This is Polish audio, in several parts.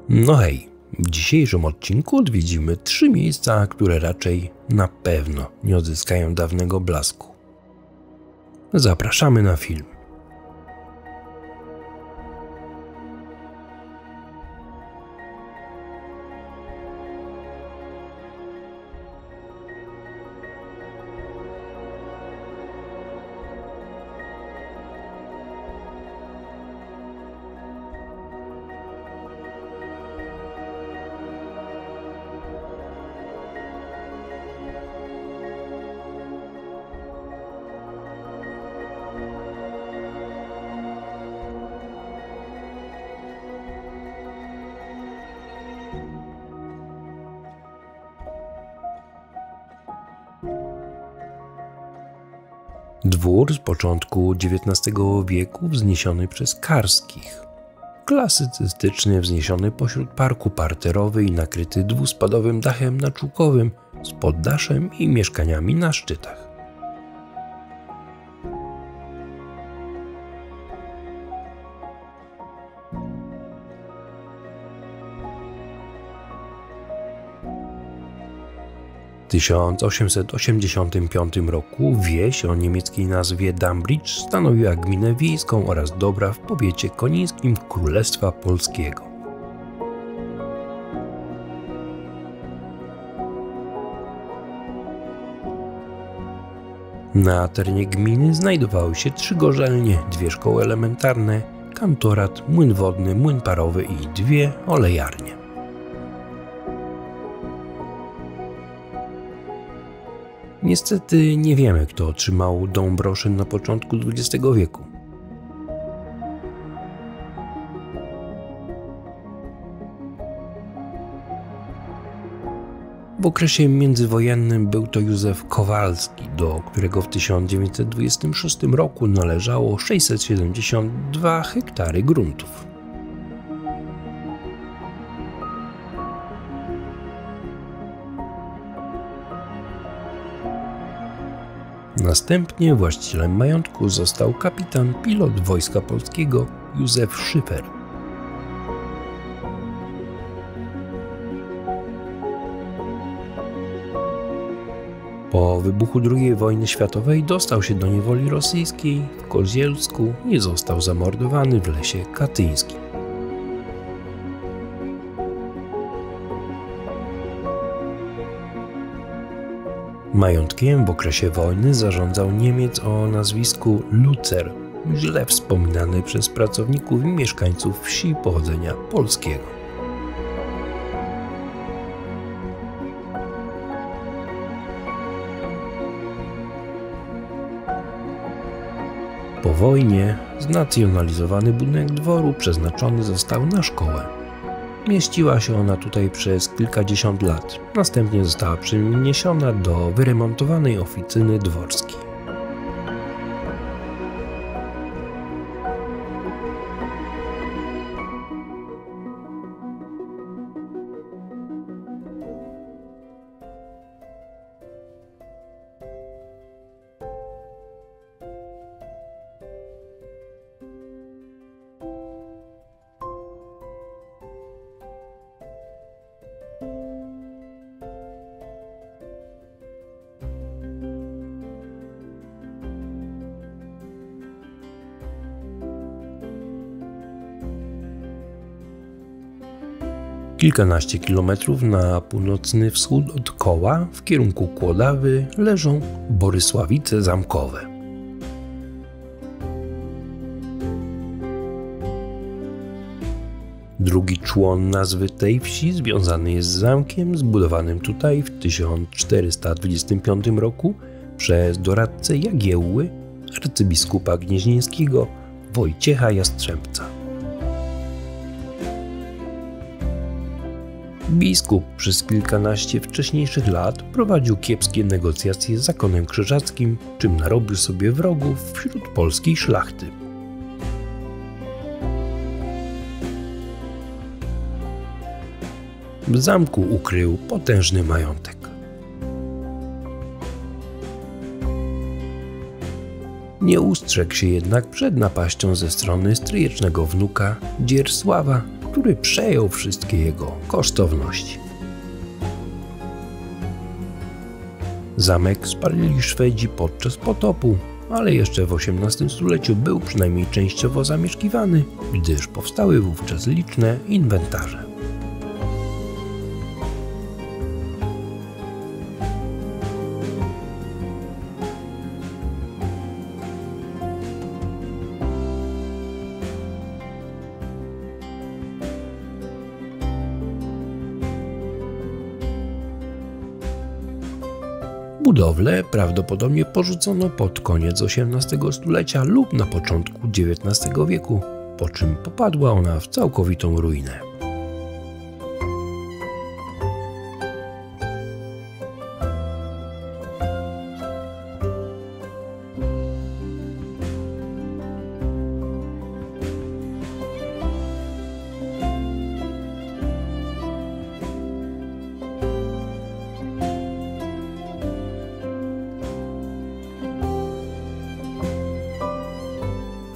No hej, w dzisiejszym odcinku odwiedzimy 3 miejsca, które raczej na pewno nie odzyskają dawnego blasku. Zapraszamy na film. Dwór z początku XIX wieku wzniesiony przez Karskich. Klasycystyczny, wzniesiony pośród parku parterowy i nakryty dwuspadowym dachem naczółkowym z poddaszem i mieszkaniami na szczytach. W 1885 roku wieś o niemieckiej nazwie Dambridge stanowiła gminę wiejską oraz dobra w powiecie konińskim Królestwa Polskiego. Na terenie gminy znajdowały się 3 gorzelnie, 2 szkoły elementarne, kantorat, młyn wodny, młyn parowy i 2 olejarnie. Niestety nie wiemy, kto otrzymał Dąbroszyn na początku XX wieku. W okresie międzywojennym był to Józef Kowalski, do którego w 1926 roku należało 672 hektary gruntów. Następnie właścicielem majątku został kapitan pilot Wojska Polskiego Józef Szyfer. Po wybuchu II wojny światowej dostał się do niewoli rosyjskiej w Kozielsku i został zamordowany w lesie katyńskim. Majątkiem w okresie wojny zarządzał Niemiec o nazwisku Lucer, źle wspominany przez pracowników i mieszkańców wsi pochodzenia polskiego. Po wojnie znacjonalizowany budynek dworu przeznaczony został na szkołę. Mieściła się ona tutaj przez kilkadziesiąt lat, następnie została przeniesiona do wyremontowanej oficyny dworskiej. Kilkanaście kilometrów na północny wschód od Koła w kierunku Kłodawy leżą Borysławice Zamkowe. Drugi człon nazwy tej wsi związany jest z zamkiem zbudowanym tutaj w 1425 roku przez doradcę Jagiełły, arcybiskupa gnieźnieńskiego Wojciecha Jastrzębca. Biskup przez kilkanaście wcześniejszych lat prowadził kiepskie negocjacje z zakonem krzyżackim, czym narobił sobie wrogów wśród polskiej szlachty. W zamku ukrył potężny majątek. Nie ustrzegł się jednak przed napaścią ze strony stryjecznego wnuka Dzierżsława, który przejął wszystkie jego kosztowności. Zamek spalili Szwedzi podczas potopu, ale jeszcze w XVIII stuleciu był przynajmniej częściowo zamieszkiwany, gdyż powstały wówczas liczne inwentarze. Budowlę prawdopodobnie porzucono pod koniec XVIII stulecia lub na początku XIX wieku, po czym popadła ona w całkowitą ruinę.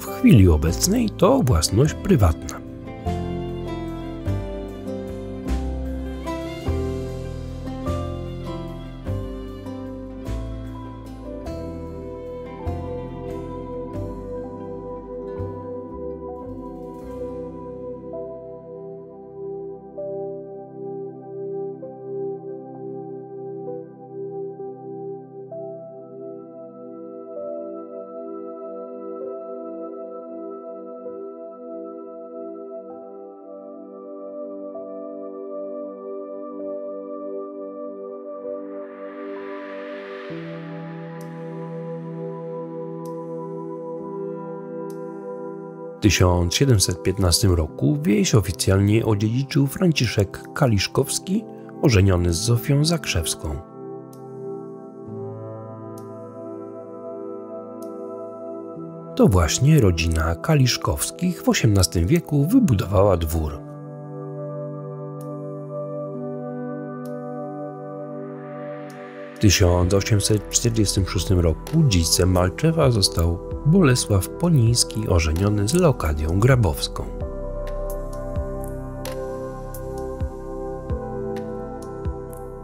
W chwili obecnej to własność prywatna. W 1715 roku wieś oficjalnie odziedziczył Franciszek Kaliszkowski, ożeniony z Zofią Zakrzewską. To właśnie rodzina Kaliszkowskich w XVIII wieku wybudowała dwór. W 1846 roku dziedzicem Malczewa został Bolesław Poniński, ożeniony z Leokadią Grabowską.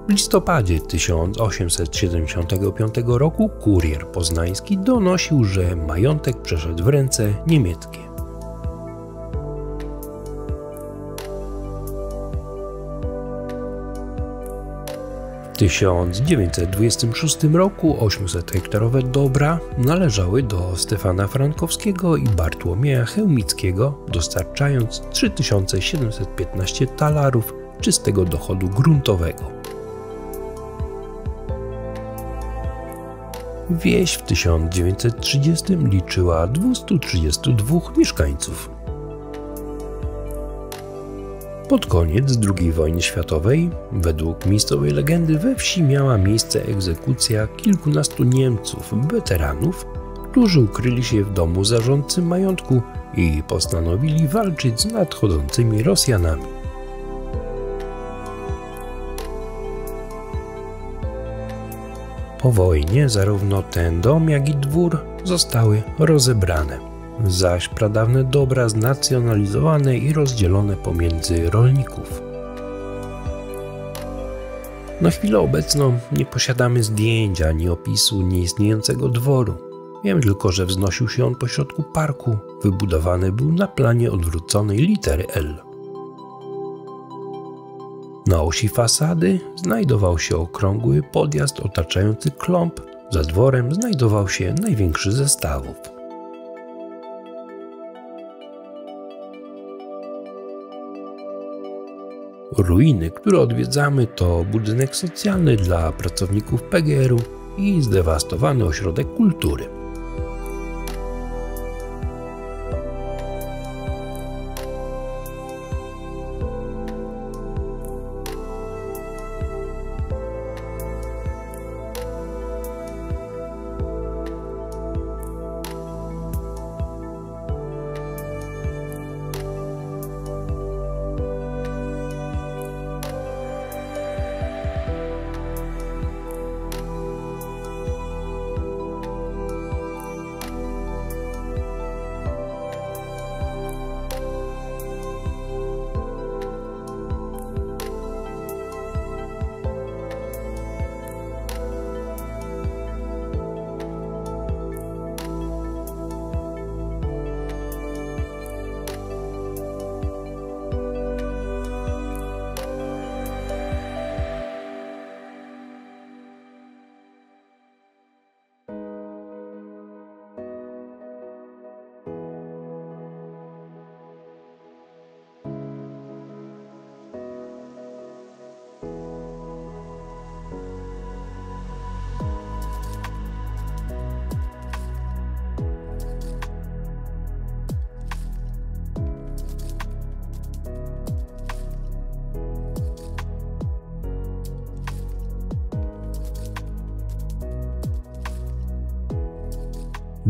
W listopadzie 1875 roku kurier poznański donosił, że majątek przeszedł w ręce niemieckie. W 1926 roku 800-hektarowe dobra należały do Stefana Frankowskiego i Bartłomieja Chełmickiego, dostarczając 3715 talarów czystego dochodu gruntowego. Wieś w 1930 liczyła 232 mieszkańców. Pod koniec II wojny światowej, według miejscowej legendy, we wsi miała miejsce egzekucja kilkunastu Niemców, weteranów, którzy ukryli się w domu zarządcy majątku i postanowili walczyć z nadchodzącymi Rosjanami. Po wojnie zarówno ten dom, jak i dwór zostały rozebrane, zaś pradawne dobra znacjonalizowane i rozdzielone pomiędzy rolników. Na chwilę obecną nie posiadamy zdjęć ani opisu nieistniejącego dworu. Wiem tylko, że wznosił się on pośrodku parku, wybudowany był na planie odwróconej litery L. Na osi fasady znajdował się okrągły podjazd otaczający klomb, za dworem znajdował się największy ze stawów. Ruiny, które odwiedzamy, to budynek socjalny dla pracowników PGR-u i zdewastowany ośrodek kultury.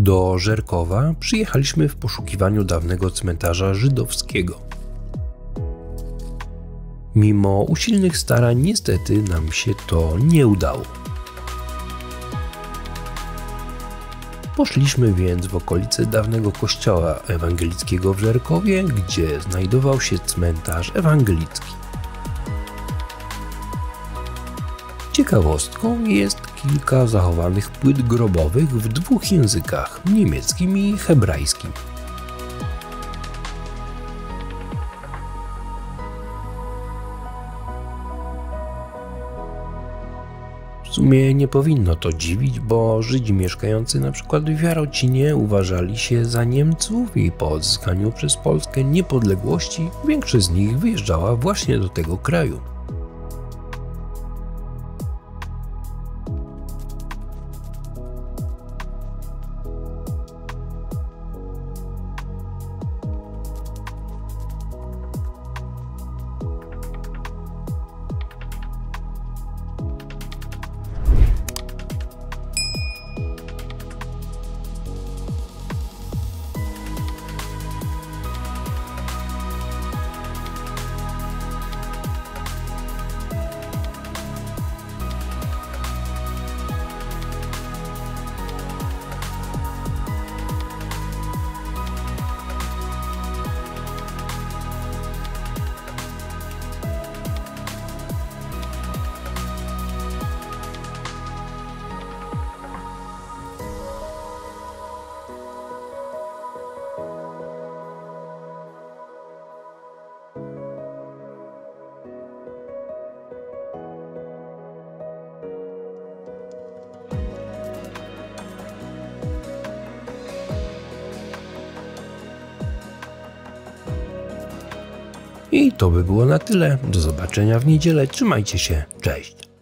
Do Żerkowa przyjechaliśmy w poszukiwaniu dawnego cmentarza żydowskiego. Mimo usilnych starań niestety nam się to nie udało. Poszliśmy więc w okolice dawnego kościoła ewangelickiego w Żerkowie, gdzie znajdował się cmentarz ewangelicki. Ciekawostką jest kilka zachowanych płyt grobowych w dwóch językach, niemieckim i hebrajskim. W sumie nie powinno to dziwić, bo Żydzi mieszkający np. w Jarocinie uważali się za Niemców i po odzyskaniu przez Polskę niepodległości większość z nich wyjeżdżała właśnie do tego kraju. I to by było na tyle. Do zobaczenia w niedzielę. Trzymajcie się. Cześć.